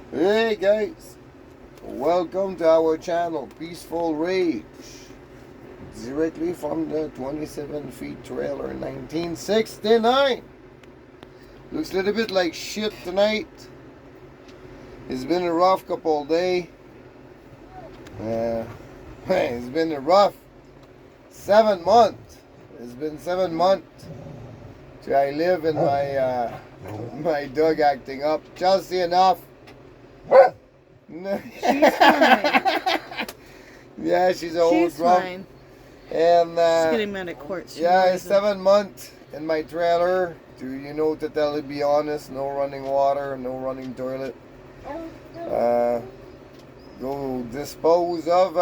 Hey guys, welcome to our channel, Peaceful Rage. Directly from the 27 feet trailer 1969. Looks a little bit like shit tonight. It's been a rough couple of days. It's been a rough 7 months. It's been 7 months till I live in my dog acting up. Chelsea, enough. She's fine. Yeah, she's a old She's grump. fine. And She's getting mad at court. yeah, it's 7 months in my trailer. To tell you, be honest, no running water, no running toilet. Go dispose of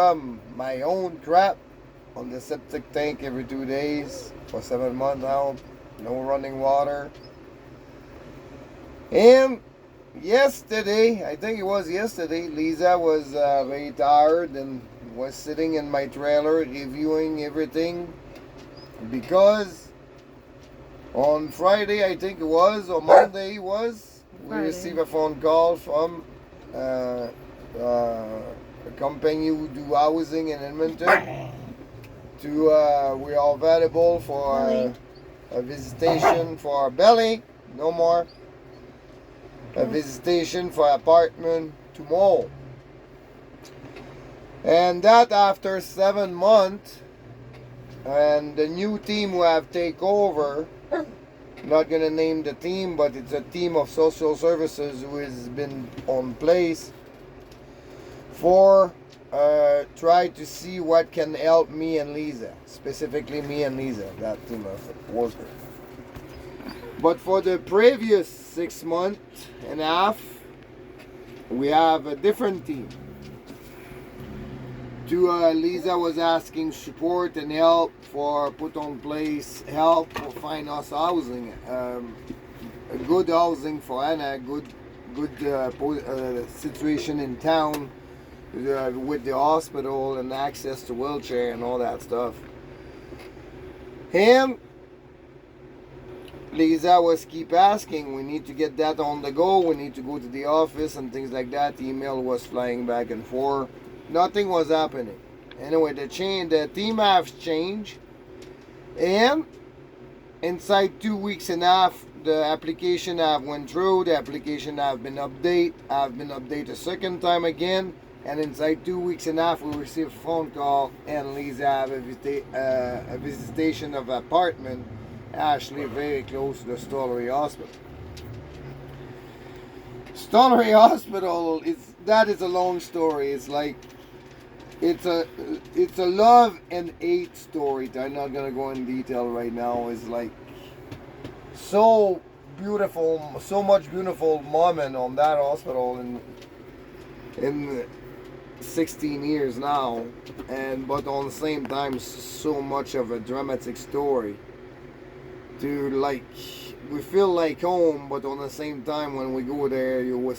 my own crap on the septic tank every 2 days for 7 months now. No running water. And yesterday, I think it was yesterday, Lisa was very tired and was sitting in my trailer reviewing everything because on Friday, I think it was, or Monday it was, we Friday. received a phone call from a company who do housing in Edmonton we are available for a visitation for Belly, no more. A visitation for apartment tomorrow. And that after 7 months, and the new team who have take over, not gonna name the team, but it's a team of social services who has been on place for try to see what can help me and Lisa, specifically me and Lisa, that team of workers. But for the previous 6 months and a half, we have a different team. Lisa was asking support and help for put on place help for find us housing, a good housing for Anna, good situation in town with the hospital and access to wheelchair and all that stuff. And Lisa was keep asking, we need to get that on the go, we need to go to the office and things like that. The email was flying back and forth. Nothing was happening. Anyway, the team has changed, and inside 2 weeks and a half, the application have went through, the application have been updated a second time again, and inside 2 weeks and a half, we received a phone call, and Lisa have a visitation of apartment actually very close to the Stollery Hospital. Stollery Hospital is a long story. It's like it's a love and hate story. I'm not gonna go in detail right now. It's like so beautiful, so much beautiful moment on that hospital in 16 years now, but on the same time so much of a dramatic story. To like, we feel like home, but on the same time when we go there, you will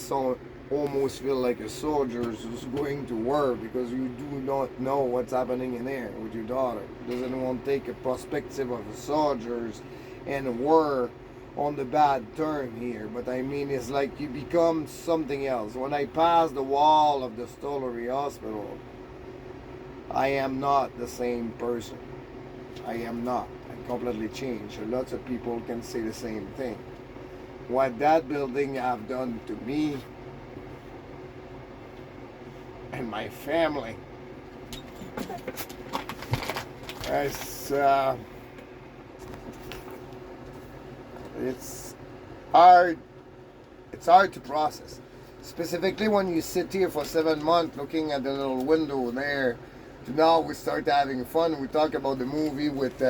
almost feel like a soldier who's going to war because you do not know what's happening in there with your daughter. Does anyone take a perspective of the soldiers and war on the bad turn here? But I mean, it's like you become something else. When I pass the wall of the Stollery Hospital, I am not the same person. I am not. I completely changed. Lots of people can say the same thing. What that building have done to me and my family, it's hard. It's hard to process. Specifically when you sit here for 7 months looking at the little window there. To now we start having fun. We talk about the movie with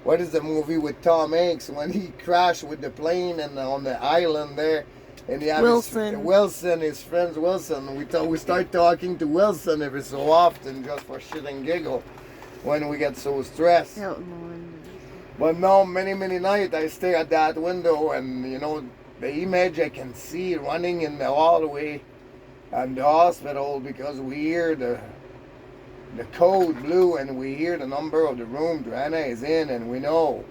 what is the movie with Tom Hanks when he crashed with the plane and on the island there, and he have his friends Wilson. We start talking to Wilson every so often just for shit and giggle when we get so stressed. But now many nights I stay at that window and the image I can see running in the hallway and the hospital because we hear the code blue and we hear the number of the room Joanna is in, and we know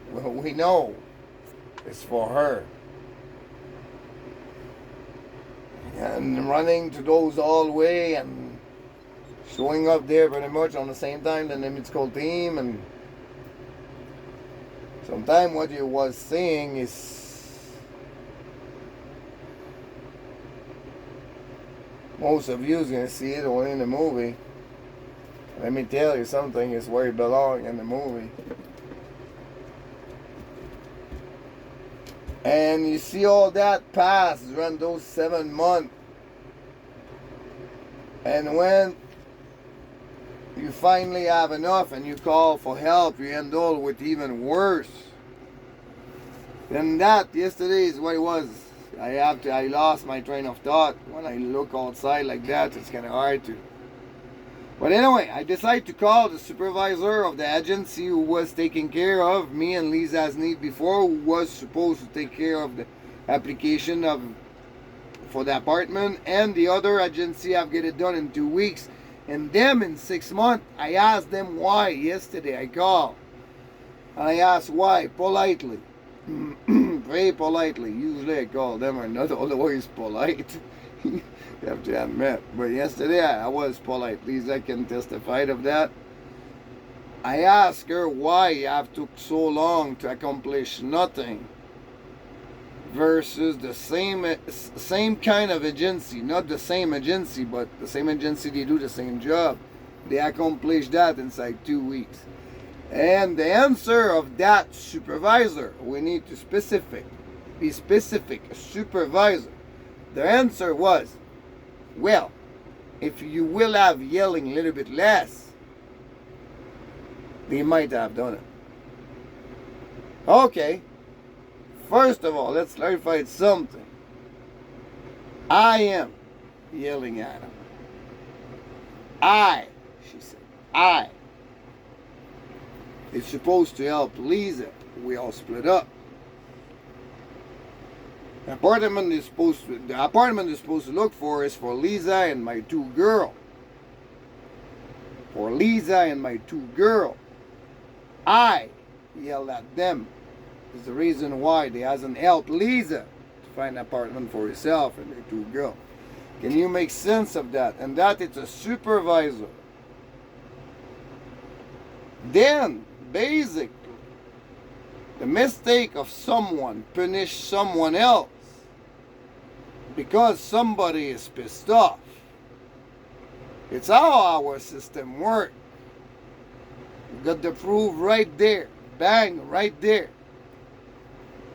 it's for her. Yeah, and running to those all the way and showing up there pretty much on the same time than the medical team. And sometimes what you was saying is most of you is going to see it only in the movie. Let me tell you something, it's where it belongs in the movie. And you see all that pass during those 7 months. And when you finally have enough and you call for help, you end up with even worse. Then that, yesterday is what it was. I lost my train of thought. When I look outside like that, it's kind of hard to. But anyway, I decided to call the supervisor of the agency who was taking care of me and Lisa's need before, who was supposed to take care of the application for the apartment, and the other agency I've get it done in 2 weeks, and them in 6 months. I asked them why yesterday. I called and I asked why politely, very politely. Usually I call them are not always polite. You have to admit. But yesterday I was polite. Lisa can testify of that. I asked her why it have took so long to accomplish nothing versus the same kind of agency. Not the same agency, but the same agency, they do the same job. They accomplish that inside 2 weeks. And the answer of that supervisor, we need to be specific, supervisor. The answer was, well, if you will have yelling a little bit less, they might have done it. Okay, first of all, let's clarify something. I am yelling at him. She said, it's supposed to help Lisa. We all split up. The apartment is supposed to look for is for Lisa and my 2 girls. For Lisa and my 2 girls. I yelled at them. It's the reason why they hasn't helped Lisa to find an apartment for herself and their 2 girls. Can you make sense of that? And that it's a supervisor. Then, basically, the mistake of someone punish someone else because somebody is pissed off. It's how our system works. You got the proof right there. Bang, right there.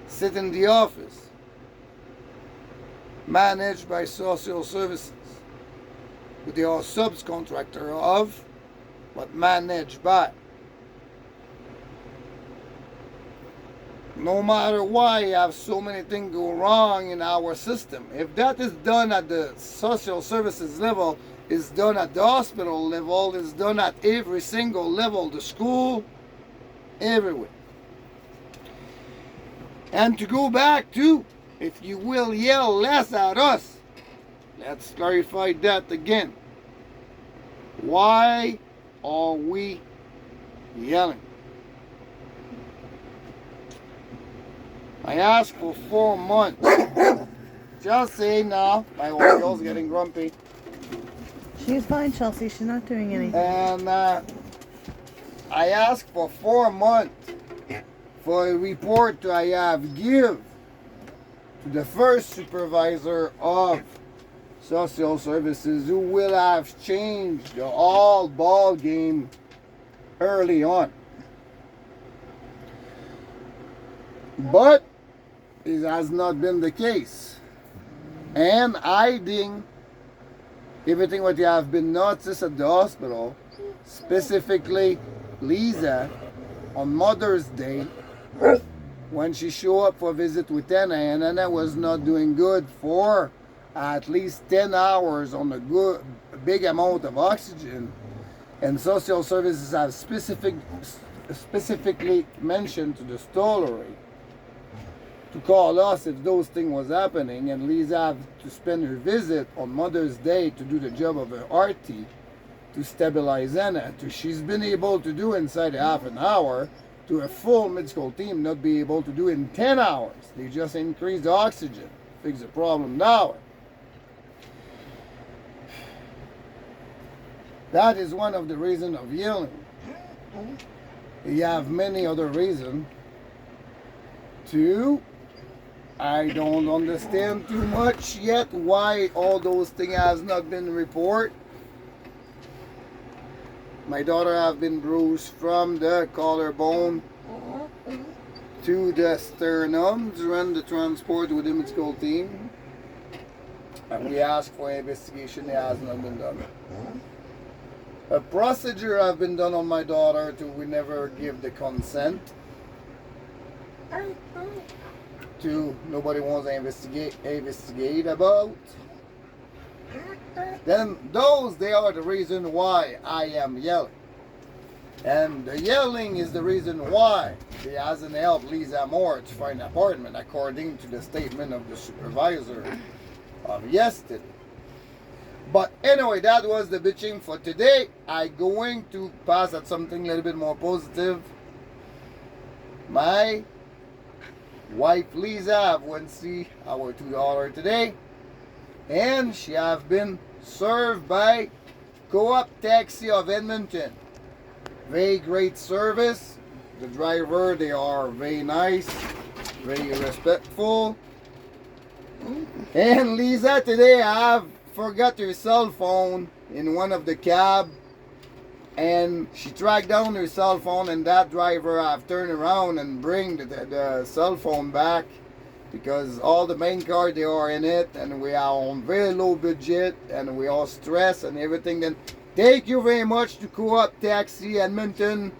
Sit in the office. Managed by social services. Who they are subcontractor of, but managed by. No matter why you have so many things go wrong in our system, if that is done at the social services level, it's done at the hospital level, it's done at every single level, the school, everywhere. And to go back to, if you will yell less at us, let's clarify that again. Why are we yelling? I asked for 4 months. Just say now. My old girl's getting grumpy. She's fine, Chelsea. She's not doing anything. And I asked for 4 months for a report I have give to the first supervisor of social services, who will have changed the whole ball game early on. But it has not been the case. And hiding everything what you have been noticed at the hospital, specifically Lisa, on Mother's Day, when she showed up for a visit with Anna, and Anna was not doing good for at least 10 hours on a big amount of oxygen, and social services have specifically mentioned to the stollery to call us if those things was happening, and Lisa have to spend her visit on Mother's Day to do the job of her RT to stabilize Anna, to she's been able to do inside a half an hour, to a full medical team not be able to do in 10 hours. They just increase the oxygen, fix the problem now. That is one of the reasons of yelling. You have many other reasons. Two, I don't understand too much yet why all those things has not been reported. My daughter have been bruised from the collarbone to the sternum during the transport with the medical team. And we asked for investigation, it has not been done. A procedure have been done on my daughter to we never give the consent to nobody wants to investigate about. Then they are the reason why I am yelling. And the yelling is the reason why he hasn't helped Lisa more to find an apartment, according to the statement of the supervisor of yesterday. But anyway, that was the bitching for today. I'm going to pass at something a little bit more positive. My wife Lisa have went to see our $2 today, and she have been served by Co-op Taxi of Edmonton. Very great service. The driver, they are very nice, very respectful. And Lisa today have forgot her cell phone in one of the cab, and she tracked down her cell phone, and that driver have turned around and bring the cell phone back, because all the bank card they are in it, and we are on very low budget, and we are stressed and everything. Then thank you very much to Co-op Taxi Edmonton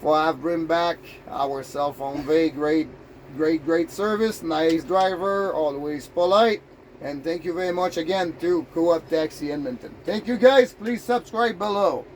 for have bring back our cell phone. Very great service, nice driver, always polite. And thank you very much again to Co-op Taxi Edmonton. Thank you guys. Please subscribe below.